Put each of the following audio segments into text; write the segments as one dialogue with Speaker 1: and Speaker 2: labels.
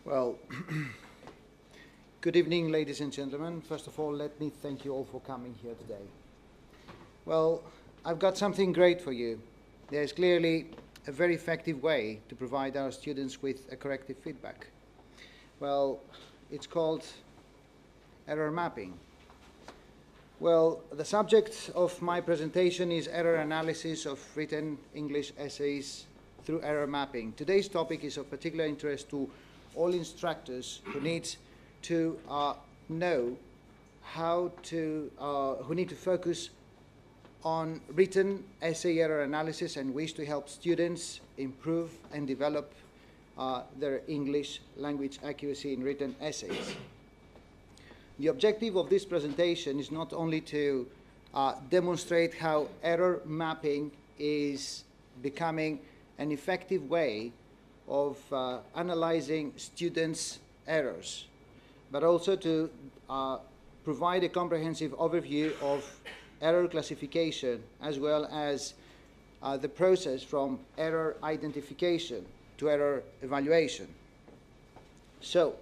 Speaker 1: Well, good evening, ladies and gentlemen. First of all, let me thank you all for coming here today. Well, I've got something great for you. There's clearly a very effective way to provide our students with a corrective feedback. Well, it's called error mapping. Well, the subject of my presentation is error analysis of written English essays through error mapping. Today's topic is of particular interest to all instructors who need to know how to, who need to focus on written essay error analysis and wish to help students improve and develop their English language accuracy in written essays. The objective of this presentation is not only to demonstrate how error mapping is becoming an effective way of analyzing students' errors, but also to provide a comprehensive overview of error classification as well as the process from error identification to error evaluation. So,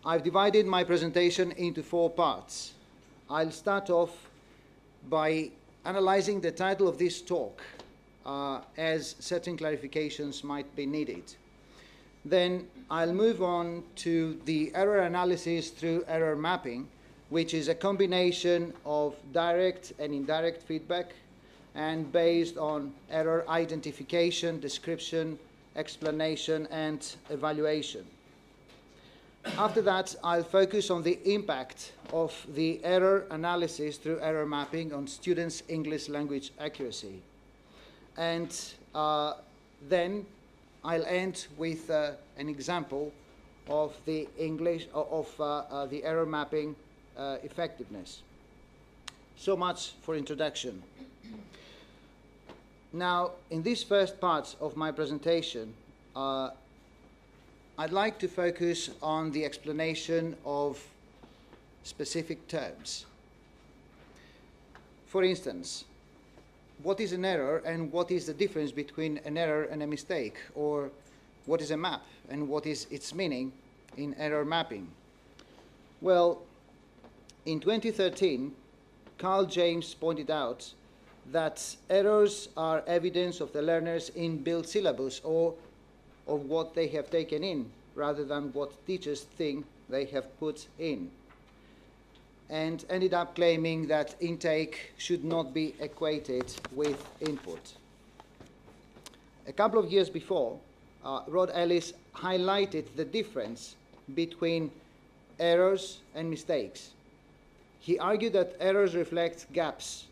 Speaker 1: I've divided my presentation into 4 parts. I'll start off by analyzing the title of this talk as certain clarifications might be needed. Then I'll move on to the error analysis through error mapping, which is a combination of direct and indirect feedback and based on error identification, description, explanation, and evaluation. After that, I'll focus on the impact of the error analysis through error mapping on students' English language accuracy. And then I'll end with an example of the the error mapping effectiveness. So much for introduction. Now, in this first part of my presentation, I'd like to focus on the explanation of specific terms. For instance, what is an error and what is the difference between an error and a mistake? Or what is a map and what is its meaning in error mapping? Well, in 2013, Carl James pointed out that errors are evidence of the learner's inbuilt syllabus or of what they have taken in rather than what teachers think they have put in, and ended up claiming that intake should not be equated with input. A couple of years before, Rod Ellis highlighted the difference between errors and mistakes. He argued that errors reflect gaps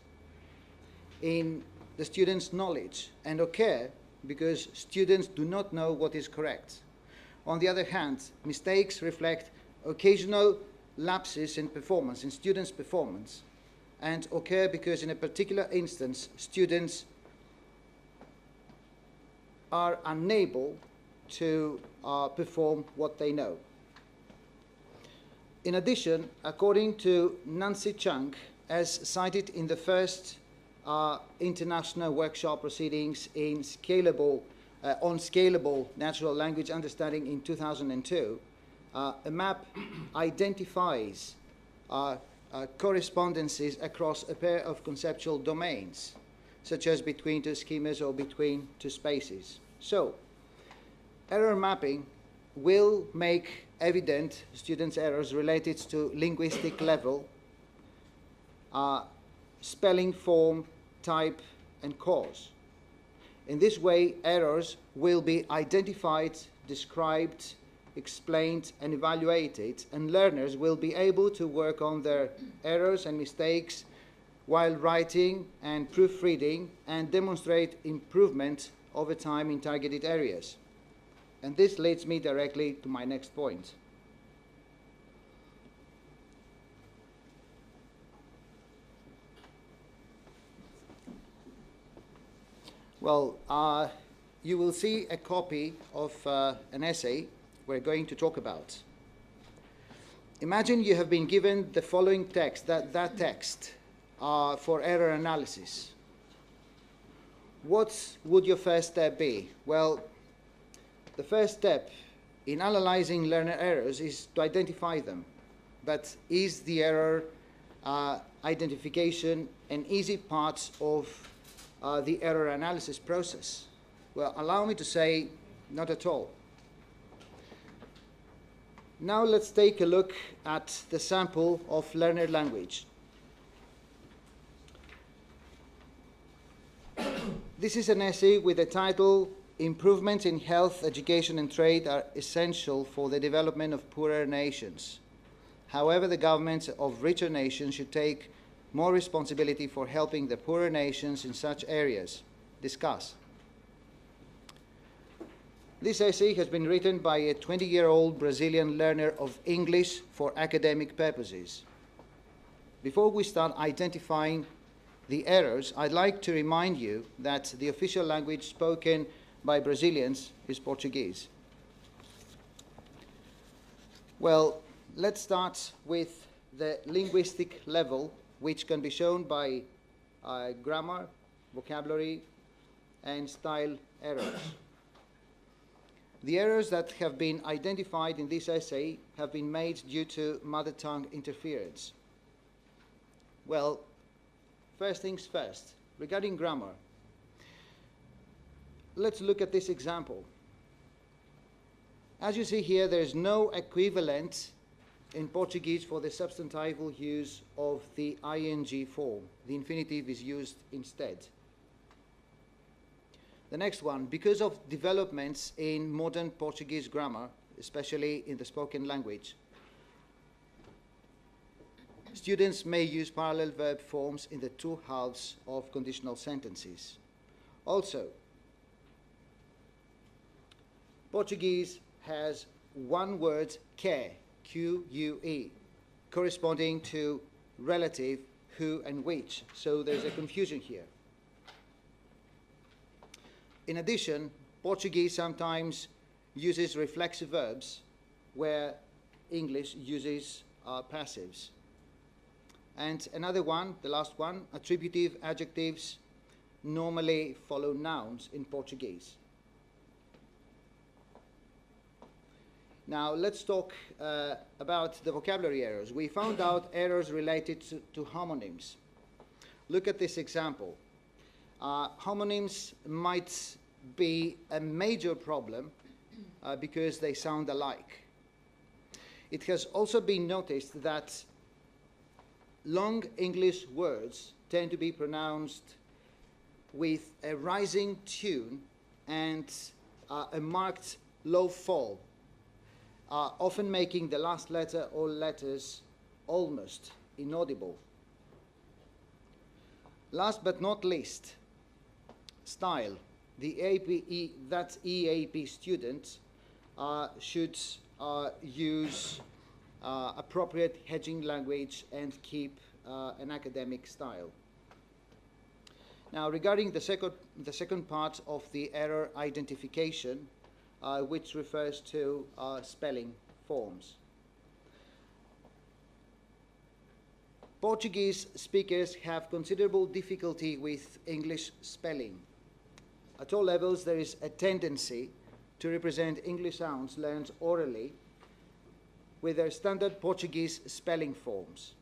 Speaker 1: in the student's knowledge and occur because students do not know what is correct. On the other hand, mistakes reflect occasional lapses in performance, in students' performance, and occur because in a particular instance, students are unable to perform what they know. In addition, according to Nancy Chung, as cited in the first international workshop proceedings in on scalable natural language understanding in 2002, a map identifies correspondences across a pair of conceptual domains, such as between two schemas or between two spaces. So, error mapping will make evident students' errors related to linguistic level, spelling, form, type, and cause. In this way, errors will be identified, described, explained, and evaluated, and learners will be able to work on their errors and mistakes while writing and proofreading and demonstrate improvement over time in targeted areas. And this leads me directly to my next point. Well, you will see a copy of an essay we're going to talk about. Imagine you have been given the following text, that text, for error analysis. What would your first step be? Well, the first step in analyzing learner errors is to identify them. But is the error identification an easy part of the error analysis process? Well, allow me to say, not at all. Now let's take a look at the sample of learner language. This is an essay with the title, "Improvements in Health, Education and Trade are Essential for the Development of Poorer Nations. However, the governments of richer nations should take more responsibility for helping the poorer nations in such areas. Discuss." This essay has been written by a 20-year-old Brazilian learner of English for academic purposes. Before we start identifying the errors, I'd like to remind you that the official language spoken by Brazilians is Portuguese. Well, let's start with the linguistic level, which can be shown by grammar, vocabulary, and style errors. The errors that have been identified in this essay have been made due to mother tongue interference. Well, first things first, regarding grammar, let's look at this example. As you see here, there is no equivalent in Portuguese for the substantival use of the ing form. The infinitive is used instead. The next one, because of developments in modern Portuguese grammar, especially in the spoken language, students may use parallel verb forms in the two halves of conditional sentences. Also, Portuguese has one word, que, Q-U-E, corresponding to relative, who and which, so there's a confusion here. In addition, Portuguese sometimes uses reflexive verbs where English uses passives. And another one, the last one, attributive adjectives normally follow nouns in Portuguese. Now let's talk about the vocabulary errors. We found out errors related to homonyms. Look at this example. Homonyms might be a major problem because they sound alike. It has also been noticed that long English words tend to be pronounced with a rising tune and a marked low fall, often making the last letter or letters almost inaudible. Last but not least, style. The EAP students should use appropriate hedging language and keep an academic style. Now, regarding the second part of the error identification, which refers to spelling forms. Portuguese speakers have considerable difficulty with English spelling. At all levels, there is a tendency to represent English sounds learned orally with their standard Portuguese spelling forms.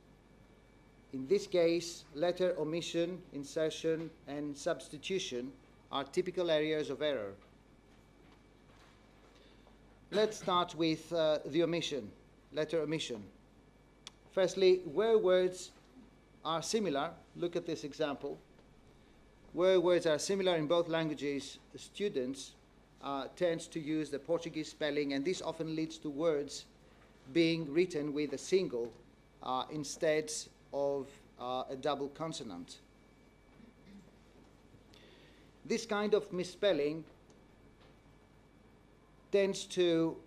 Speaker 1: In this case, letter omission, insertion, and substitution are typical areas of error. Let's start with the omission, letter omission. Firstly, where words are similar, look at this example. Where words are similar in both languages, students tend to use the Portuguese spelling, and this often leads to words being written with a single instead of a double consonant. This kind of misspelling tends to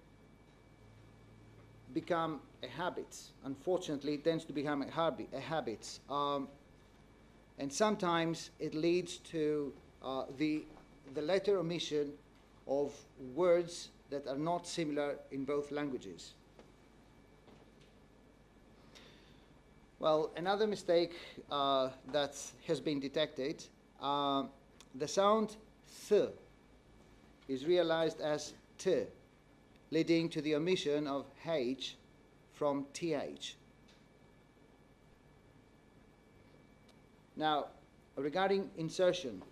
Speaker 1: become a habit. Unfortunately, it tends to become a habit. And sometimes it leads to the letter omission of words that are not similar in both languages. Well, another mistake that has been detected, the sound th is realized as t, leading to the omission of H from TH. Now, regarding insertion,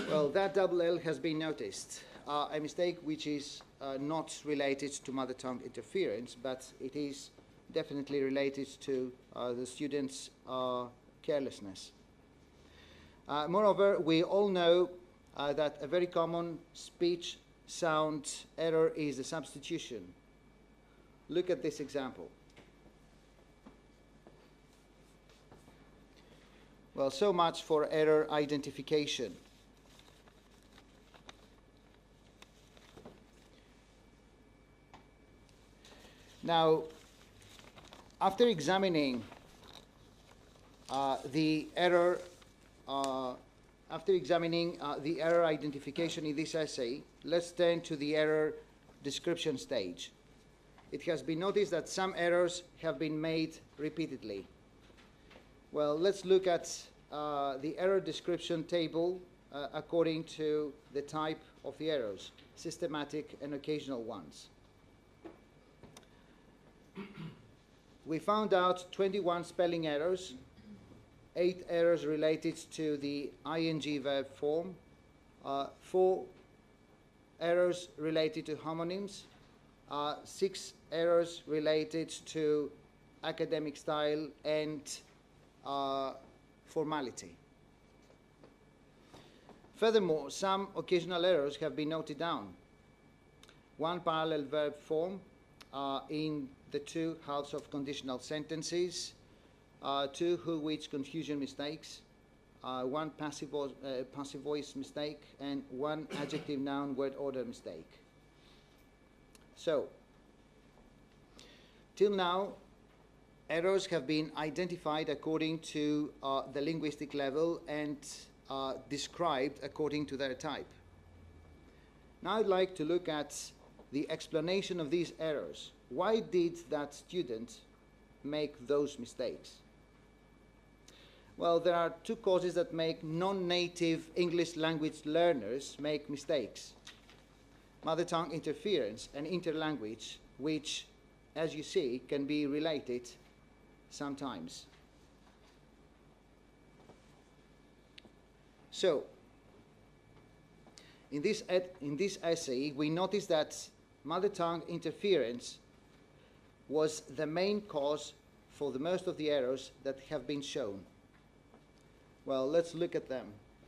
Speaker 1: well, that double L has been noticed. A mistake which is not related to mother tongue interference, but it is definitely related to the students' carelessness. Moreover, we all know that a very common speech sound error is the substitution. Look at this example. Well, so much for error identification. Now, after examining the error identification in this essay, let's turn to the error description stage. It has been noticed that some errors have been made repeatedly. Well, let's look at the error description table according to the type of the errors, systematic and occasional ones. We found out 21 spelling errors, 8 errors related to the ing verb form, 4 errors related to homonyms, 6 errors related to academic style and formality. Furthermore, some occasional errors have been noted down. 1 parallel verb form in the 2 halves of conditional sentences, 2 who-which confusion mistakes, 1 passive voice mistake, and 1 adjective noun word order mistake. So, till now, errors have been identified according to the linguistic level and described according to their type. Now I'd like to look at the explanation of these errors. Why did that student make those mistakes? Well, there are 2 causes that make non-native English language learners make mistakes. Mother tongue interference and interlanguage, which, as you see, can be related sometimes. So, in this essay, we notice that mother tongue interference was the main cause for the most of the errors that have been shown. Well, let's look at them.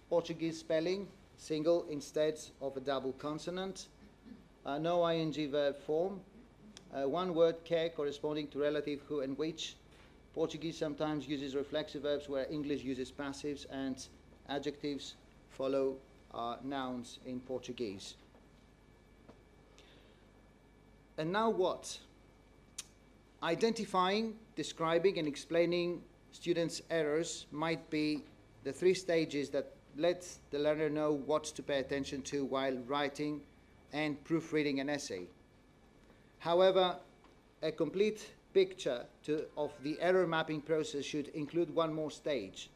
Speaker 1: Portuguese spelling, single instead of a double consonant, no ing verb form, 1 word care corresponding to relative who and which. Portuguese sometimes uses reflexive verbs where English uses passives, and adjectives follow nouns in Portuguese. And now what? Identifying, describing, and explaining students' errors might be the 3 stages that let the learner know what to pay attention to while writing and proofreading an essay. However, a complete picture of the error mapping process should include 1 more stage,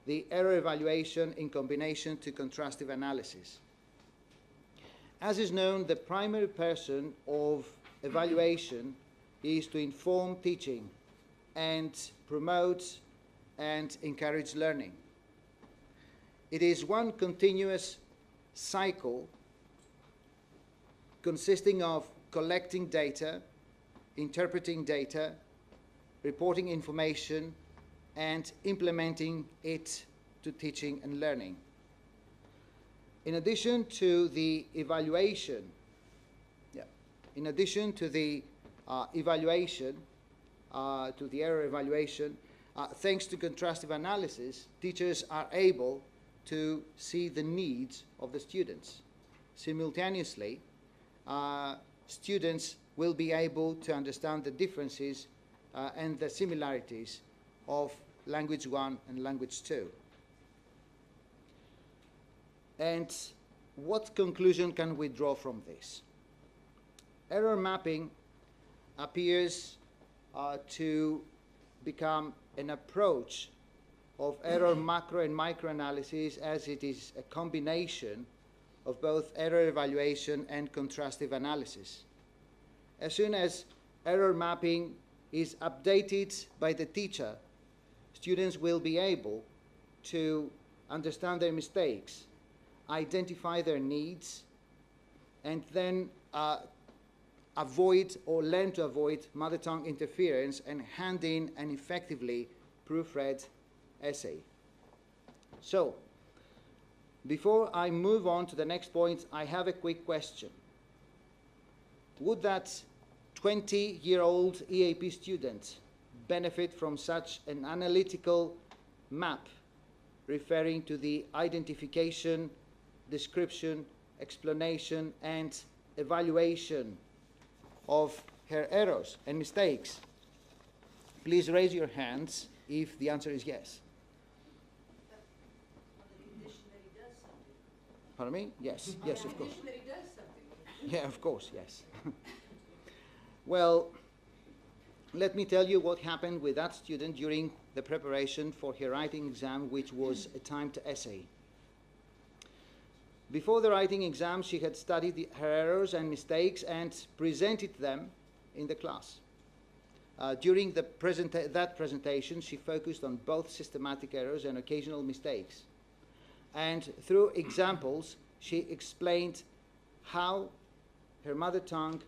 Speaker 1: the error evaluation in combination to contrastive analysis. As is known, the primary purpose of evaluation is to inform teaching and promote and encourage learning. It is one continuous cycle consisting of collecting data, interpreting data, reporting information, and implementing it to teaching and learning. In addition to the evaluation, to the error evaluation, thanks to contrastive analysis, teachers are able to see the needs of the students. Simultaneously, students will be able to understand the differences and the similarities of language 1 and language 2. And what conclusion can we draw from this? Error mapping appears to become an approach of error macro and micro analysis, as it is a combination of both error evaluation and contrastive analysis. As soon as error mapping is updated by the teacher, students will be able to understand their mistakes, identify their needs, and then avoid or learn to avoid mother tongue interference and hand in an effectively proofread essay. So, before I move on to the next point, I have a quick question. Would that 20-year-old EAP student benefit from such an analytical map referring to the identification, description, explanation, and evaluation of her errors and mistakes? Please raise your hands if the answer is yes. Pardon me? Yes, yes, of course. Yeah, of course, yes. Well, let me tell you what happened with that student during the preparation for her writing exam, which was a timed essay. Before the writing exam, she had studied her errors and mistakes and presented them in the class. During that presentation, she focused on both systematic errors and occasional mistakes. And through examples, she explained how her mother tongue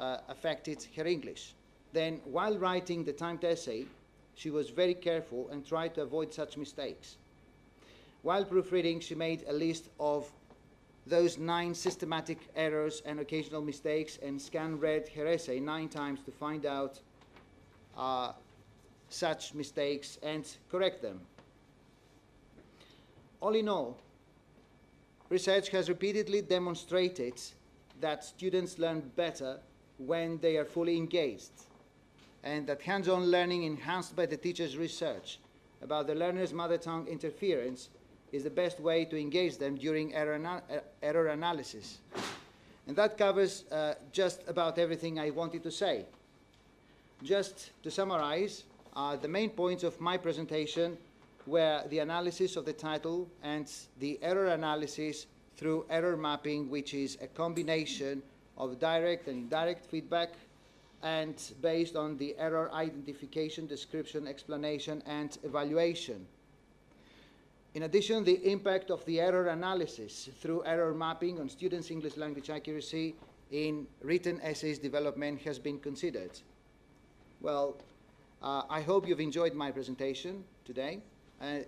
Speaker 1: affected her English. Then, while writing the timed essay, she was very careful and tried to avoid such mistakes. While proofreading, she made a list of those 9 systematic errors and occasional mistakes and scan-read her essay 9 times to find out such mistakes and correct them. All in all, research has repeatedly demonstrated that students learn better when they are fully engaged, and that hands-on learning enhanced by the teacher's research about the learner's mother tongue interference is the best way to engage them during error analysis. And that covers just about everything I wanted to say. Just to summarize, the main points of my presentation were the analysis of the title and the error analysis through error mapping, which is a combination of direct and indirect feedback and based on the error identification, description, explanation, and evaluation. In addition, the impact of the error analysis through error mapping on students' English language accuracy in written essays development has been considered. Well, I hope you've enjoyed my presentation today.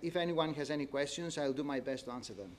Speaker 1: If anyone has any questions, I'll do my best to answer them.